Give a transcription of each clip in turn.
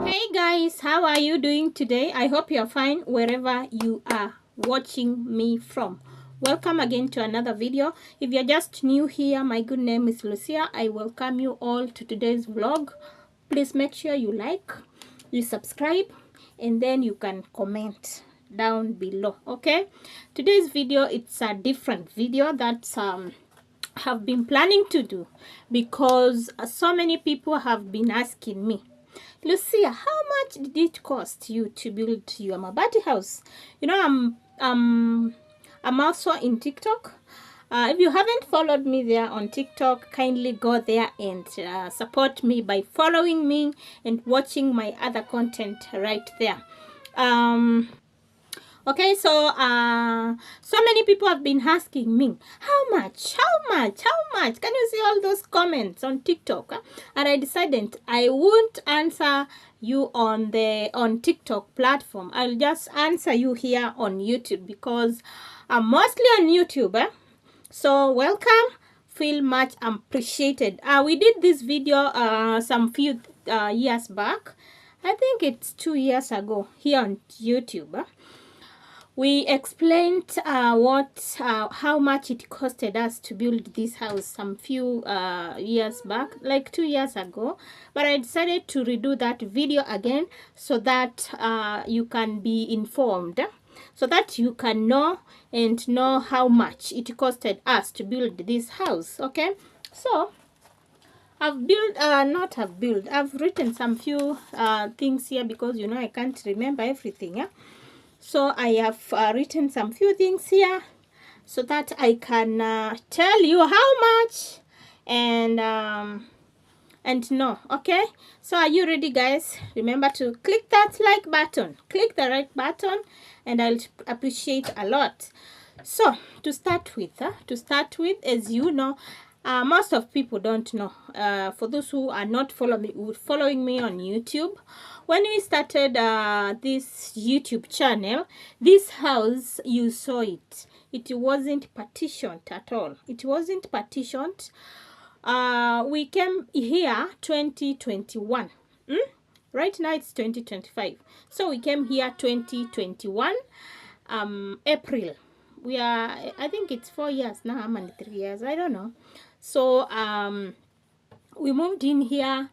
Hey guys, how are you doing today? I hope you're fine wherever you are watching me from. Welcome again to another video. If you're just new here, my good name is Lucia. I welcome you all to today's vlog. Please make sure you like, you subscribe, and then you can comment down below. Okay, today's video, it's a different video that have been planning to do because so many people have been asking me, Lucia, how much did it cost you to build your Mabati house? You know, I'm also in TikTok. If you haven't followed me there on TikTok, kindly go there and support me by following me and watching my other content right there. Okay, so many people have been asking me, how much? Can you see all those comments on TikTok? And I decided I won't answer you on TikTok platform. I'll just answer you here on YouTube because I'm mostly on YouTube. So welcome, feel much appreciated. We did this video some few years back. I think it's 2 years ago here on YouTube. We explained how much it costed us to build this house some few years back, like 2 years ago. But I decided to redo that video again so that you can be informed, so that you can know how much it costed us to build this house. Okay, so I've written some few things here because I can't remember everything. Yeah? So I have written some few things here so that I can tell you how much and no. Okay, so are you ready, guys? Remember to click that like button, click the right button, and I'll appreciate a lot. So to start with, as you know, most of people don't know. For those who are not following me on YouTube, when we started this YouTube channel, this house, you saw it. It wasn't partitioned at all. It wasn't partitioned. We came here 2021. Right now it's 2025. So we came here 2021, April. We are, I think it's 4 years now. I'm on 3 years. I don't know. So we moved in here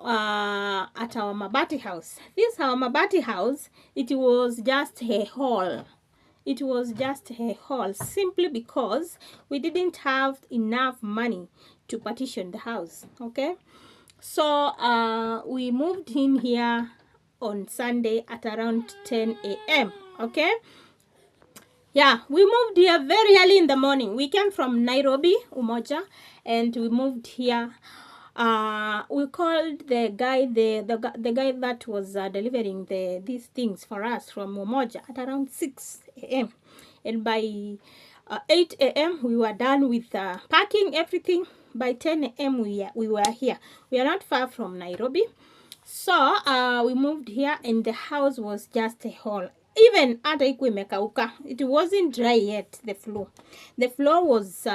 at our Mabati house. This our Mabati house, it was just a hall. It was just a hall simply because we didn't have enough money to partition the house. Okay, so we moved in here on Sunday at around 10 a.m. Okay, yeah, we moved here very early in the morning. We came from Nairobi, Umoja, and we moved here. We called the guy, the guy that was delivering these things for us from Umoja at around 6 a.m. And by 8 a.m. we were done with packing everything. By 10 a.m. we were here. We are not far from Nairobi. So we moved here and the house was just a hall. Even hata ikuwa imekauka, it wasn't dry yet. The floor was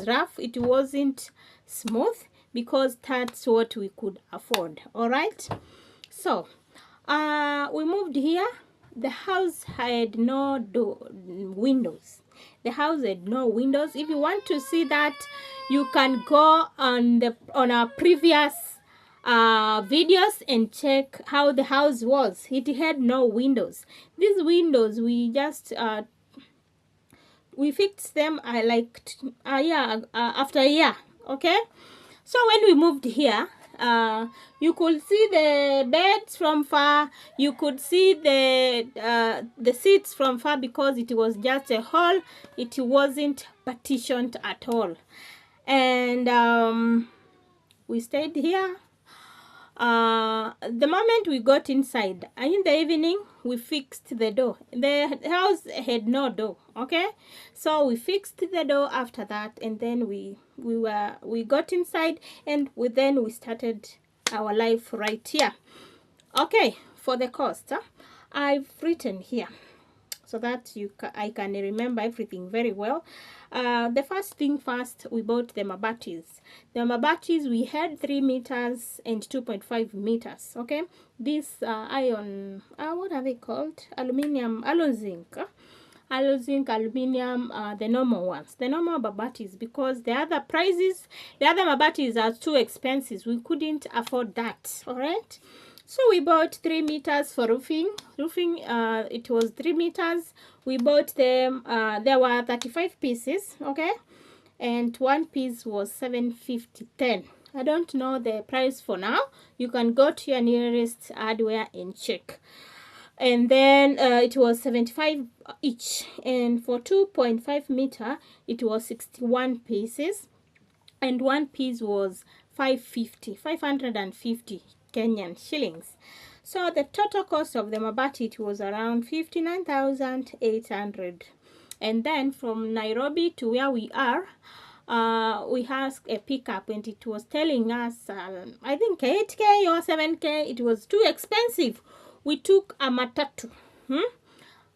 rough. It wasn't smooth because that's what we could afford. All right, so we moved here. The house had no windows. The house had no windows. If you want to see that, you can go on our previous videos and check how the house was. It had no windows. These windows, we just we fixed them after a year. Okay, so when we moved here, you could see the beds from far. You could see the seats from far because it was just a hall. It wasn't partitioned at all. And we stayed here. The moment we got inside, in the evening, we fixed the door. The house had no door. Okay, so we fixed the door after that, and then we got inside, and then we started our life right here. Okay, for the cost, I've written here. so that I can remember everything very well. The first thing first, we bought the Mabatis. The Mabatis, we had 3 meters and 2.5 meters. Okay, this iron, what are they called? Aluminium, zinc, aluminium, the normal ones, the normal Mabatis, because the other Mabatis are too expensive. We couldn't afford that. All right, so we bought 3 meters for roofing. It was 3 meters. We bought them. There were 35 pieces. Okay, and one piece was 750. 10. I don't know the price for now. You can go to your nearest hardware and check. And then it was 75 each, and for 2.5 meter it was 61 pieces, and one piece was 550 Kenyan shillings. So the total cost of the Mabati, it was around 59,800. And then from Nairobi to where we are, we asked a pickup, and it was telling us I think 8K or 7K. It was too expensive. We took a matatu,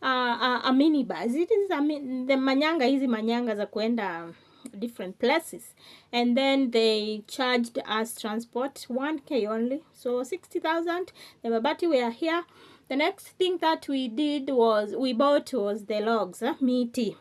a minibus. It is the manyanga, hizi manyanga za kuenda different places, and then they charged us transport 1K only, so 60,000. The Mabati were here. The next thing that we did was we bought the logs, miti.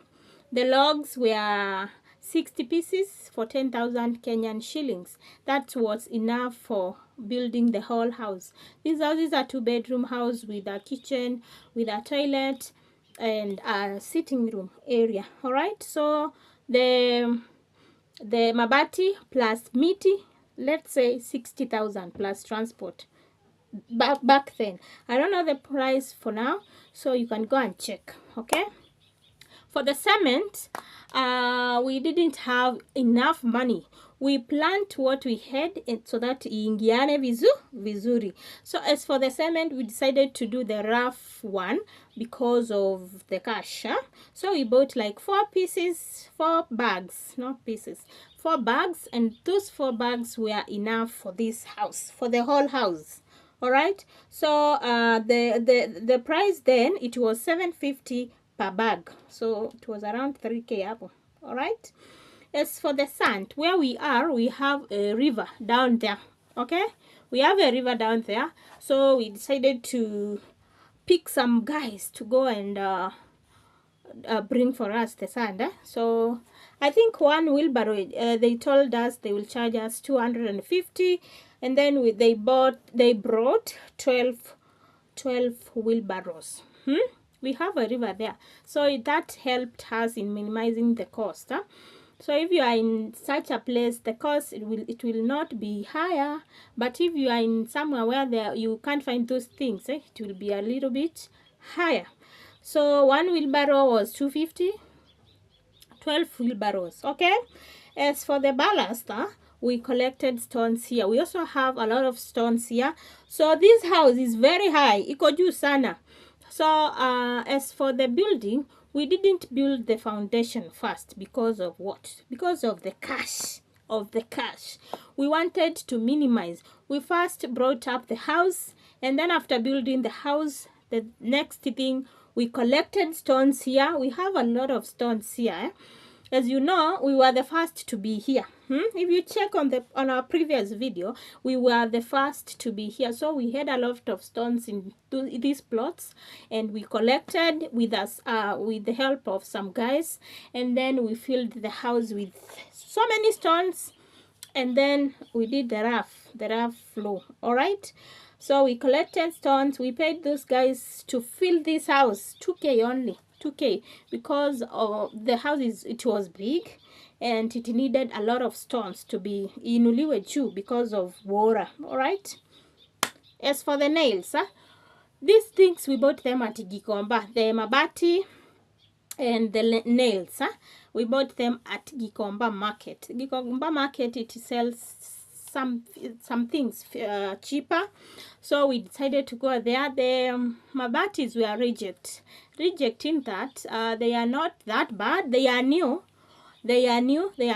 The logs were 60 pieces for 10,000 Kenyan shillings. That was enough for building the whole house. These houses are 2-bedroom house with a kitchen, with a toilet, and a sitting room area. All right, so the Mabati plus miti, let's say 60,000 plus transport. Back then, I don't know the price for now, so you can go and check. Okay, for the cement, we didn't have enough money. We planned what we had so that iingiane vizuri. So as for the cement, we decided to do the rough one because of the cash. So we bought like 4 bags, not pieces, 4 bags, and those 4 bags were enough for this house, for the whole house. All right, so the price then, it was 750 per bag, so it was around 3K apple. All right, as for the sand, where we are, we have a river down there. Okay, we have a river down there, so we decided to pick some guys to go and bring for us the sand. So I think one wheelbarrow, they told us they will charge us 250, and then they brought 12 wheelbarrows. We have a river there, so that helped us in minimizing the cost. So if you are in such a place, the cost, it will not be higher, but if you are in somewhere where you can't find those things, it will be a little bit higher. So one wheelbarrow was 250, 12 wheelbarrows. Okay, as for the ballast, we collected stones here. We also have a lot of stones here. So this house is very high, iko juu sana. So as for the building, we didn't build the foundation first because of what? Because of the cash. We wanted to minimize. We first brought up the house, and then after building the house, the next thing, we collected stones here. We have a lot of stones here. As you know, we were the first to be here. If you check on our previous video, we were the first to be here. So we had a lot of stones in these plots, and we collected with the help of some guys, and then we filled the house with so many stones, and then we did the rough floor. All right, so we collected stones. We paid those guys to fill this house, 2K only. 2K, because the house it was big, and it needed a lot of stones to be inuliwe juu because of water. All right, as for the nails, these things we bought them at Gikomba. The Mabati and the nails, we bought them at Gikomba market. Gikomba market, it sells some things cheaper, so we decided to go there. The Mabatis were rejecting that they are not that bad. They are new, they are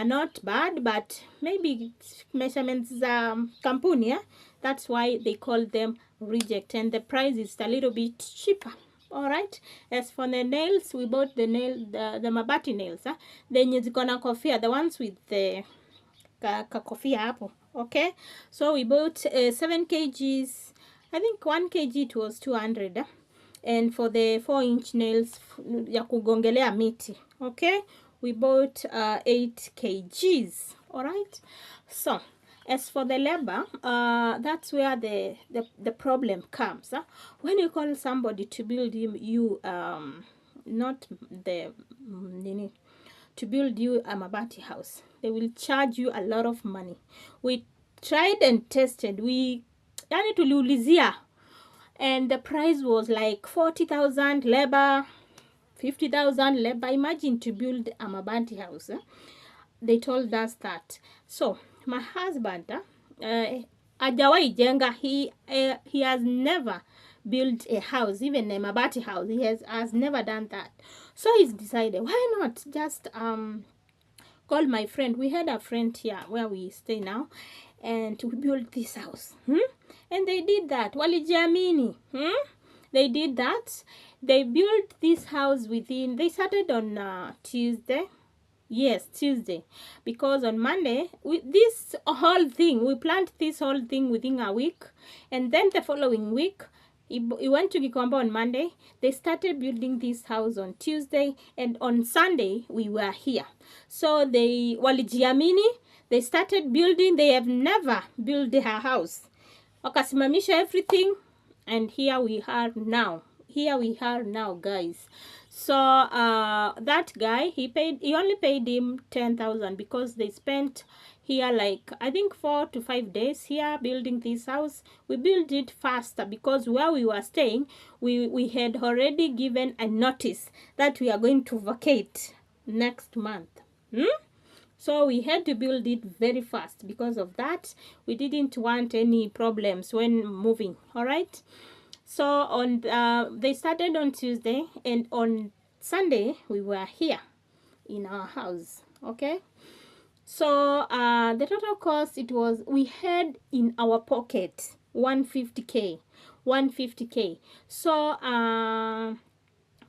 not bad, but maybe measurements kampuni, that's why they call them reject, and the price is a little bit cheaper. All right. As for the nails, we bought the Mabati nails. Then it's gonna kofia, the ones with the kofia hapo. Okay. So we bought 7 kgs. I think 1 kg it was 200. And for the 4-inch nails ya kugongelea miti, okay, we bought 8 kgs. All right. So as for the labor, that's where the problem comes. When you call somebody to build you not the to build you a Mabati house, they will charge you a lot of money. We tried and tested. We yani tuliulizia, and the price was like 40,000 labor, 50,000 labor. Imagine to build a Mabati house. They told us that. So my husband, ajawai jenga, he has never built a house, even a Mabati house. He has never done that. So he's decided, why not just call my friend. We had a friend here where we stay now, and we built this house. And they did that. Walijiamini. They did that. They built this house within, they started on Tuesday. Yes, Tuesday. Because on Monday, we planned this whole thing within a week. And then the following week, he went to Gikomba on Monday. They started building this house on Tuesday. And on Sunday, we were here. So they, walijiamini, they started building. They have never built a house. Wakasimamisha everything. And here we are now. Here we are now, guys. So that guy, he only paid him 10,000 because they spent here like I think 4 to 5 days here building this house. We built it faster because where we were staying, we had already given a notice that we are going to vacate next month. So we had to build it very fast. Because of that, we didn't want any problems when moving. All right. So on they started on Tuesday, and on Sunday we were here in our house. Okay. So the total cost, it was, we had in our pocket 150k. So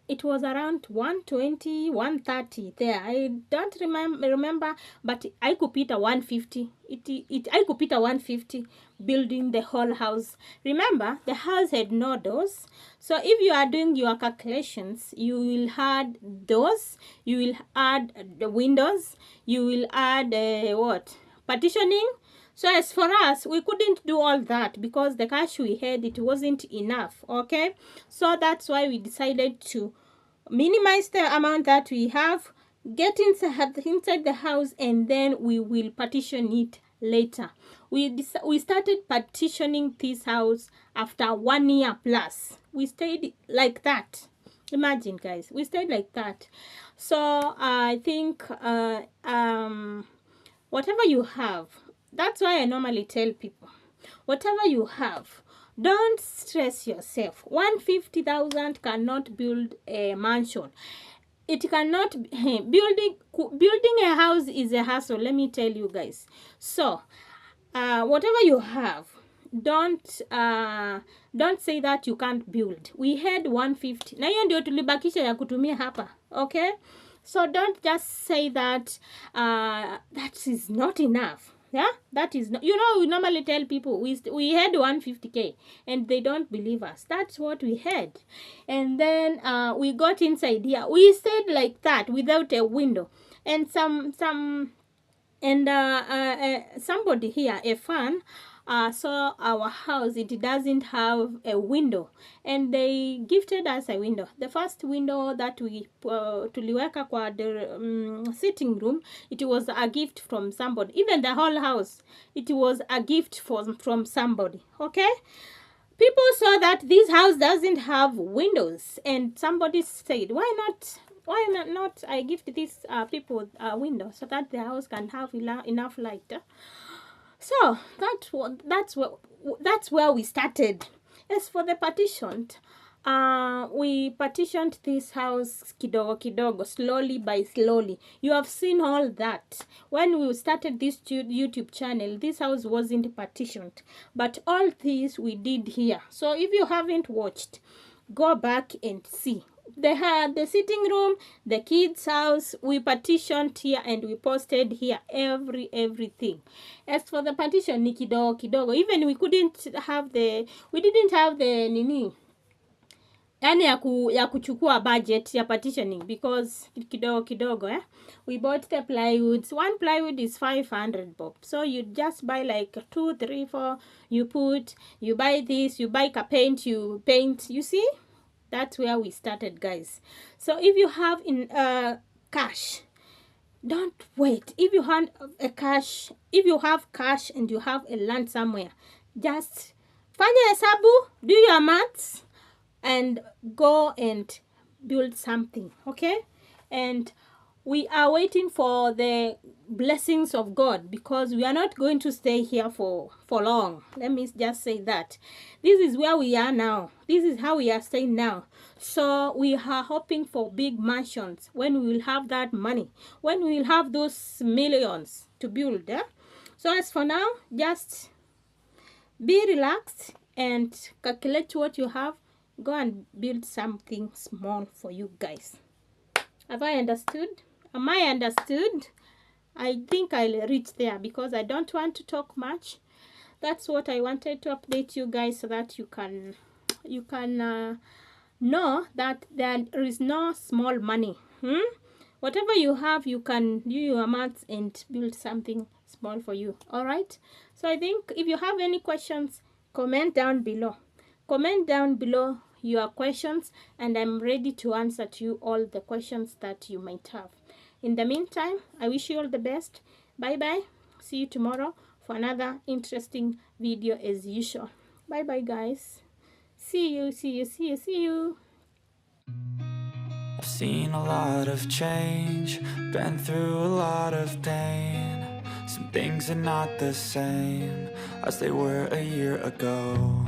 it was around 120, 130 there. I don't remember, but I could put a 150. I could put a 150 building the whole house. Remember, the house had no doors. So if you are doing your calculations, you will add doors, you will add the windows, you will add what? Partitioning. So as for us, we couldn't do all that because the cash we had, it wasn't enough. Okay. So that's why we decided to minimize the amount that we have, get inside the house, and then we will partition it later. We started partitioning this house after 1 year plus. We stayed like that. Imagine, guys, we stayed like that. So I think whatever you have, that's why I normally tell people, whatever you have, don't stress yourself. 150,000 cannot build a mansion. It cannot. Building a house is a hassle, let me tell you guys. So whatever you have, don't say that you can't build. We had 150 na hiyo ndio tulibakisha ya kutumia hapa. Okay. So don't just say that that is not enough. Yeah, that is not, we normally tell people we had 150k and they don't believe us. That's what we had. And then we got inside here. We stayed like that without a window. And somebody here, a fan, saw our house, it doesn't have a window, and they gifted us a window. The first window that we tuliweka kwa the sitting room, it was a gift from somebody. Even the whole house, it was a gift from somebody. Okay. People saw that this house doesn't have windows, and somebody said, why not I gift these people a window so that the house can have enough light. So that's where we started. As for the partitioned, we partitioned this house kidogo, slowly by slowly. You have seen all that. When we started this YouTube channel, this house wasn't partitioned, but all this we did here. So if you haven't watched, Go back and see. They had the sitting room, the kids' house. We partitioned here and we posted here everything. As for the partition, ni kidogo kidogo. Even we didn't have the nini, yani ya kuchukua budget ya partitioning, because kidogo kidogo, we bought the plywoods. One plywood is 500 bob, so you just buy like 2, 3, 4. You buy this, you buy paint, you paint. You see, that's where we started, guys. So if you have in cash, don't wait. If you have cash and you have a land somewhere, just fanya hesabu, do your maths, and go and build something, okay? And we are waiting for the blessings of God, because we are not going to stay here for long. Let me just say that this is where we are now. This is how we are staying now. So we are hoping for big mansions when we will have that money, when we will have those millions to build. So as for now, just be relaxed and calculate what you have. Go and build something small for you guys. Have I understood? Am I understood? I think I'll reach there because I don't want to talk much. That's what I wanted to update you guys, so that you can know that there is no small money. Whatever you have, you can do your maths and build something small for you. All right? So I think if you have any questions, comment down below. Comment down below your questions, and I'm ready to answer to you all the questions that you might have. In the meantime, I wish you all the best. Bye bye. See you tomorrow for another interesting video as usual. Bye bye, guys. See you. I've seen a lot of change, been through a lot of pain. Some things are not the same as they were a year ago,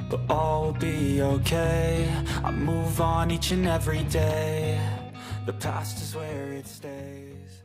but all will be okay. I move on each and every day. The past is where it stays.